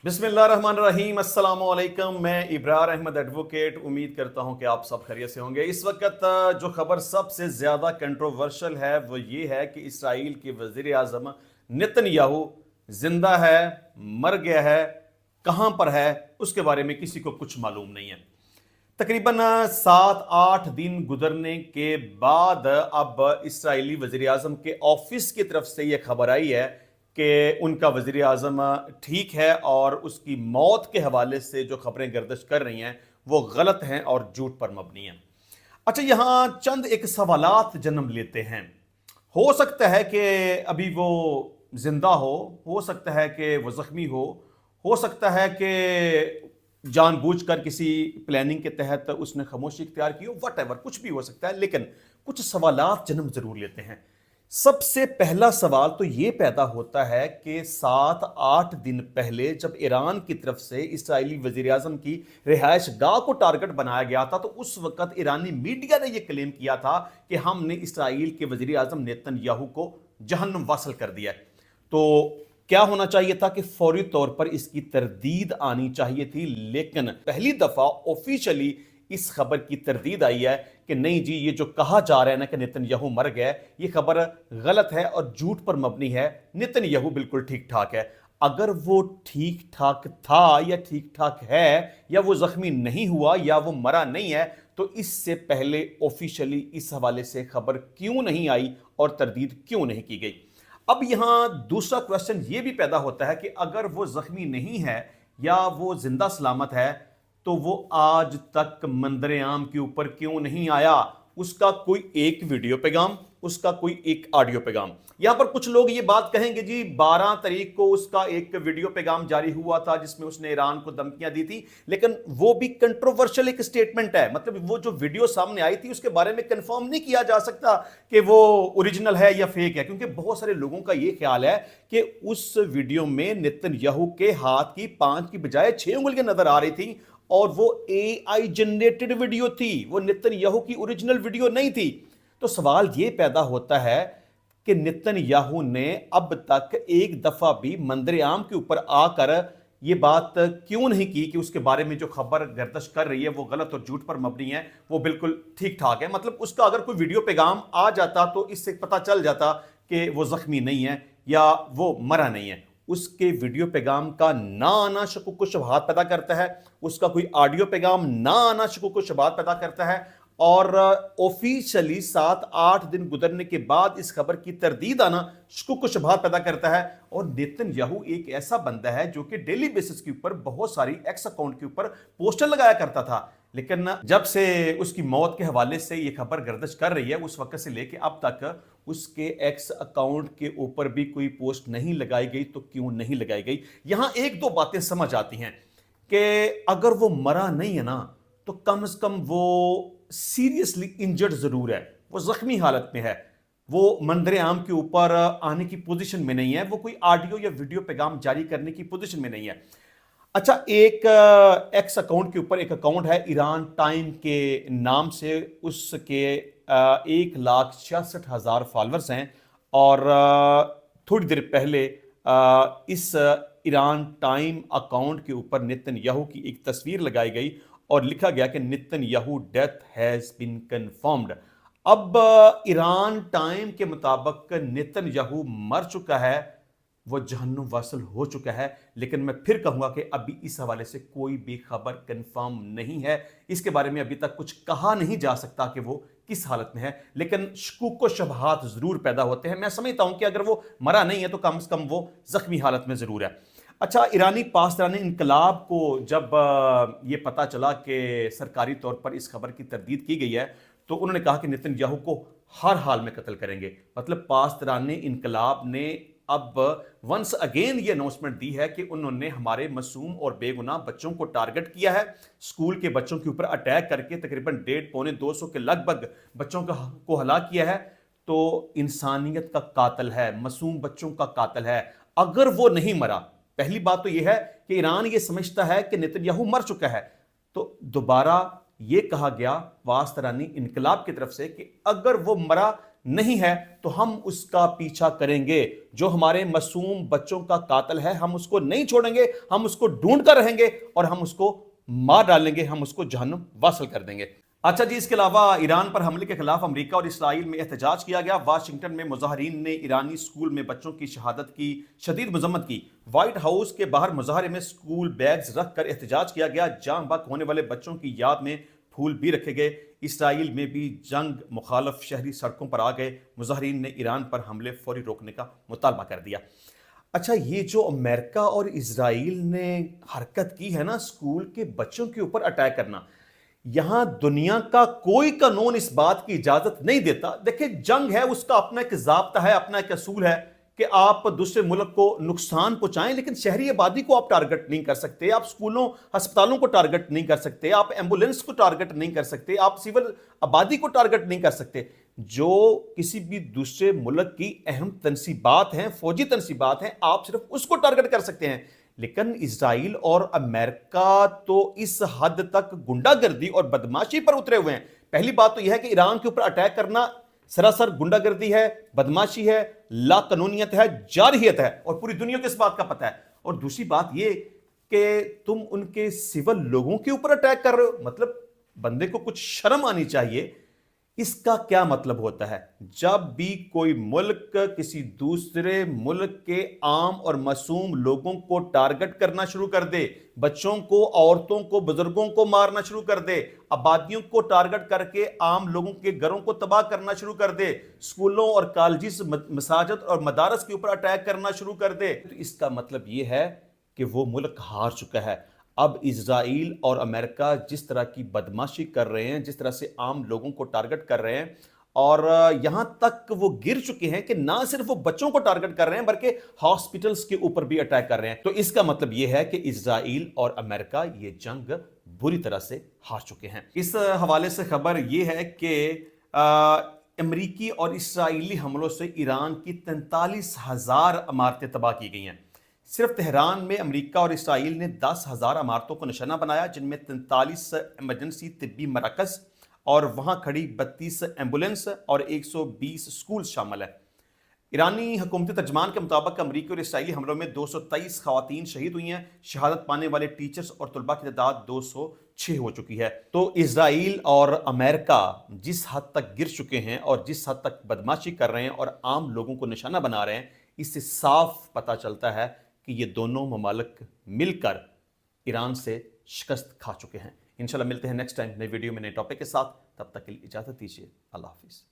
बिस्मिल्लाहिर्रहमानिर्रहीम, अस्सलाम वालेकुम। मैं इब्रार अहमद एडवोकेट उम्मीद करता हूं कि आप सब खैरियत से होंगे। इस वक्त जो खबर सबसे ज़्यादा कंट्रोवर्शियल है वो ये है कि इसराइल के वज़ीर आज़म नेतन्याहू जिंदा है, मर गया है, कहां पर है, उसके बारे में किसी को कुछ मालूम नहीं है। तकरीबन 7-8 दिन गुजरने के बाद अब इसराइली वज़ीर आज़म के ऑफिस की तरफ से यह खबर आई है कि उनका वज़ीर आज़म ठीक है और उसकी मौत के हवाले से जो खबरें गर्दिश कर रही हैं वो गलत हैं और झूठ पर मबनी हैं। अच्छा, यहाँ चंद एक सवालात जन्म लेते हैं। हो सकता है कि अभी वो जिंदा हो सकता है कि वो जख्मी हो सकता है कि जानबूझकर किसी प्लानिंग के तहत उसने खामोशी इख्तियार की हो, वट कुछ भी हो सकता है, लेकिन कुछ सवालात जन्म जरूर लेते हैं। सबसे पहला सवाल तो ये पैदा होता है कि 7-8 दिन पहले जब ईरान की तरफ से इसराइली वजीर आजम की रिहाइश गाह को टारगेट बनाया गया था तो उस वक्त ईरानी मीडिया ने यह क्लेम किया था कि हमने इसराइल के वजीर आजम नेतन्याहू को जहन्नुम वासल कर दिया। तो क्या होना चाहिए था कि फौरी तौर पर इसकी तरदीद आनी चाहिए थी, लेकिन पहली दफा ऑफिशियली इस खबर की तरदीद आई है कि नहीं जी, ये जो कहा जा रहा है ना कि नेतन्याहू मर गया, ये खबर गलत है और झूठ पर मबनी है। नेतन्याहू बिल्कुल ठीक ठाक है। अगर वो ठीक ठाक था या ठीक ठाक है या वो जख्मी नहीं हुआ या वो मरा नहीं है तो इससे पहले ऑफिशियली इस हवाले से खबर क्यों नहीं आई और तरदीद क्यों नहीं की गई। अब यहां दूसरा क्वेश्चन यह भी पैदा होता है कि अगर वो जख्मी नहीं है या वो जिंदा सलामत है तो वो आज तक मंदर आम के ऊपर क्यों नहीं आया? उसका कोई एक वीडियो पैगाम, उसका कोई एक ऑडियो पैगाम। यहां पर कुछ लोग ये बात कहेंगे जी 12 तारीख को उसका एक वीडियो पैगाम जारी हुआ था जिसमें उसने ईरान को धमकियां दी थी, लेकिन वो भी कंट्रोवर्शियल एक स्टेटमेंट है। मतलब वो जो वीडियो सामने आई थी उसके बारे में कंफर्म नहीं किया जा सकता कि वो ओरिजिनल है या फेक है, क्योंकि बहुत सारे लोगों का ये ख्याल है कि उस वीडियो में नेतन्याहू के हाथ की 5 की बजाय 6 उंगलियां नजर आ रही थी और वो एआई जनरेटेड वीडियो थी, वो नेतन्याहू की ओरिजिनल वीडियो नहीं थी। तो सवाल यह पैदा होता है कि नेतन्याहू ने अब तक एक दफा भी मंदिर आम के ऊपर आकर यह बात क्यों नहीं की कि उसके बारे में जो खबर गर्दिश कर रही है वो गलत और झूठ पर मबनी है, वो बिल्कुल ठीक ठाक है। मतलब उसका अगर कोई वीडियो पैगाम आ जाता तो इससे पता चल जाता कि वो जख्मी नहीं है या वो मरा नहीं है। उसके वीडियो पैगाम का ना आना शकूक को शुबहात पैदा करता है, उसका कोई ऑडियो पैगाम ना आना शकूक को शुबहात पैदा करता है और ऑफिशियली 7-8 दिन गुजरने के बाद इस खबर की तरदीद आना शकूक को शुबहात पैदा करता है। और नेतन्याहू एक ऐसा बंदा है जो कि डेली बेसिस के ऊपर बहुत सारी एक्स अकाउंट के ऊपर पोस्टर लगाया करता था, लेकिन जब से उसकी मौत के हवाले से यह खबर गर्दिश कर रही है उस वक्त से लेके अब तक उसके एक्स अकाउंट के ऊपर भी कोई पोस्ट नहीं लगाई गई। तो क्यों नहीं लगाई गई? यहां एक दो बातें समझ आती हैं कि अगर वो मरा नहीं है ना तो कम से कम वो सीरियसली इंजर्ड जरूर है, वो जख्मी हालत में है, वो मंदर आम के ऊपर आने की पोजीशन में नहीं है, वो कोई ऑडियो या वीडियो पैगाम जारी करने की पोजीशन में नहीं है। अच्छा, एक एक्स अकाउंट के ऊपर एक अकाउंट है ईरान टाइम के नाम से, उसके 1,66,000 फॉलोअर्स हैं और थोड़ी देर पहले इस ईरान टाइम अकाउंट के ऊपर नेतन्याहू की एक तस्वीर लगाई गई और लिखा गया कि Netanyahu death has been confirmed. अब ईरान टाइम के मुताबिक नेतन्याहू मर चुका है, वो जहन्नुम वासल हो चुका है, लेकिन मैं फिर कहूंगा कि अभी इस हवाले से कोई भी खबर कंफर्म नहीं है। इसके बारे में अभी तक कुछ कहा नहीं जा सकता कि वो किस हालत में है, लेकिन शकूक व शुबहात जरूर पैदा होते हैं। मैं समझता हूं कि अगर वो मरा नहीं है तो कम से कम वो जख्मी हालत में जरूर है। अच्छा, ईरानी पासदारान इनकलाब को जब ये पता चला कि सरकारी तौर पर इस खबर की तरदीद की गई है तो उन्होंने कहा कि नेतन्याहू को हर हाल में कत्ल करेंगे। मतलब पासदारान इनकलाब ने अब वंस अगेन ये अनाउंसमेंट दी है कि उन्होंने हमारे मासूम और बेगुनाह बच्चों को टारगेट किया है, स्कूल के बच्चों के ऊपर अटैक करके तकरीबन 150-200 के लगभग बच्चों को हलाक किया है। तो इंसानियत का कातिल है, मासूम बच्चों का कातिल है। अगर वो नहीं मरा, पहली बात तो यह है कि ईरान ये समझता है कि नेतन्याहू मर चुका है, तो दोबारा ये कहा गया पासदारानी इनकलाब की तरफ से कि अगर वो मरा نہیں ہے تو ہم اس کا پیچھا کریں گے. جو ہمارے معصوم بچوں کا قاتل ہے ہم اس کو نہیں چھوڑیں گے, ہم اس کو ڈھونڈ کر رہیں گے اور ہم اس کو مار ڈالیں گے, ہم اس کو جہنم واصل کر دیں گے. اچھا جی, اس کے علاوہ ایران پر حملے کے خلاف امریکہ اور اسرائیل میں احتجاج کیا گیا. واشنگٹن میں مظاہرین نے ایرانی اسکول میں بچوں کی شہادت کی شدید مذمت کی. وائٹ ہاؤس کے باہر مظاہرے میں اسکول بیگز رکھ کر احتجاج کیا گیا. جاں بحق ہونے والے بچوں کی یاد میں پھول بھی رکھے گئے. اسرائیل میں بھی جنگ مخالف شہری سڑکوں پر آ گئے. مظاہرین نے ایران پر حملے فوری روکنے کا مطالبہ کر دیا. اچھا, یہ جو امریکہ اور اسرائیل نے حرکت کی ہے نا اسکول کے بچوں کے اوپر اٹیک کرنا, یہاں دنیا کا کوئی قانون اس بات کی اجازت نہیں دیتا. دیکھیں, جنگ ہے, اس کا اپنا ایک ضابطہ ہے, اپنا ایک اصول ہے کہ آپ دوسرے ملک کو نقصان پہنچائیں, لیکن شہری آبادی کو آپ ٹارگٹ نہیں کر سکتے, آپ اسکولوں ہسپتالوں کو ٹارگٹ نہیں کر سکتے, آپ ایمبولینس کو ٹارگٹ نہیں کر سکتے, آپ سول آبادی کو ٹارگٹ نہیں کر سکتے. جو کسی بھی دوسرے ملک کی اہم تنصیبات ہیں, فوجی تنصیبات ہیں, آپ صرف اس کو ٹارگٹ کر سکتے ہیں. لیکن اسرائیل اور امریکہ تو اس حد تک گنڈا گردی اور بدماشی پر اترے ہوئے ہیں. پہلی بات تو یہ ہے کہ ایران کے اوپر اٹیک کرنا سراسر گنڈا گردی ہے, بدماشی ہے, لا قانونیت ہے, جارحیت ہے, اور پوری دنیا کو اس بات کا پتہ ہے. اور دوسری بات یہ کہ تم ان کے سول لوگوں کے اوپر اٹیک کر رہے ہو, مطلب بندے کو کچھ شرم آنی چاہیے. اس کا کیا مطلب ہوتا ہے؟ جب بھی کوئی ملک کسی دوسرے ملک کے عام اور معصوم لوگوں کو ٹارگٹ کرنا شروع کر دے, بچوں کو, عورتوں کو, بزرگوں کو مارنا شروع کر دے, آبادیوں کو ٹارگٹ کر کے عام لوگوں کے گھروں کو تباہ کرنا شروع کر دے, اسکولوں اور کالجز, مساجد اور مدارس کے اوپر اٹیک کرنا شروع کر دے, تو اس کا مطلب یہ ہے کہ وہ ملک ہار چکا ہے. اب اسرائیل اور امریکہ جس طرح کی بدماشی کر رہے ہیں, جس طرح سے عام لوگوں کو ٹارگٹ کر رہے ہیں, اور یہاں تک وہ گر چکے ہیں کہ نہ صرف وہ بچوں کو ٹارگٹ کر رہے ہیں بلکہ ہاسپٹلز کے اوپر بھی اٹیک کر رہے ہیں. تو اس کا مطلب یہ ہے کہ اسرائیل اور امریکہ یہ جنگ بری طرح سے ہار چکے ہیں. اس حوالے سے خبر یہ ہے کہ امریکی اور اسرائیلی حملوں سے ایران کی 43,000 عمارتیں تباہ کی گئی ہیں. صرف تہران میں امریکہ اور اسرائیل نے 10,000 عمارتوں کو نشانہ بنایا, جن میں 43 ایمرجنسی طبی مراکز اور وہاں کھڑی 32 ایمبولینس اور 120 اسکول شامل ہیں. ایرانی حکومتی ترجمان کے مطابق امریکی اور اسرائیلی حملوں میں 223 خواتین شہید ہوئی ہیں. شہادت پانے والے ٹیچرز اور طلباء کی تعداد 206 ہو چکی ہے. تو اسرائیل اور امریکہ جس حد تک گر چکے ہیں اور جس حد تک بدماشی کر رہے ہیں اور عام لوگوں کو نشانہ بنا رہے ہیں, اس سے صاف پتہ چلتا ہے کہ یہ دونوں ممالک مل کر ایران سے شکست کھا چکے ہیں. انشاءاللہ ملتے ہیں نیکسٹ ٹائم نئی ویڈیو میں نئے ٹاپک کے ساتھ. تب تک کے لیے اجازت دیجیے. اللہ حافظ.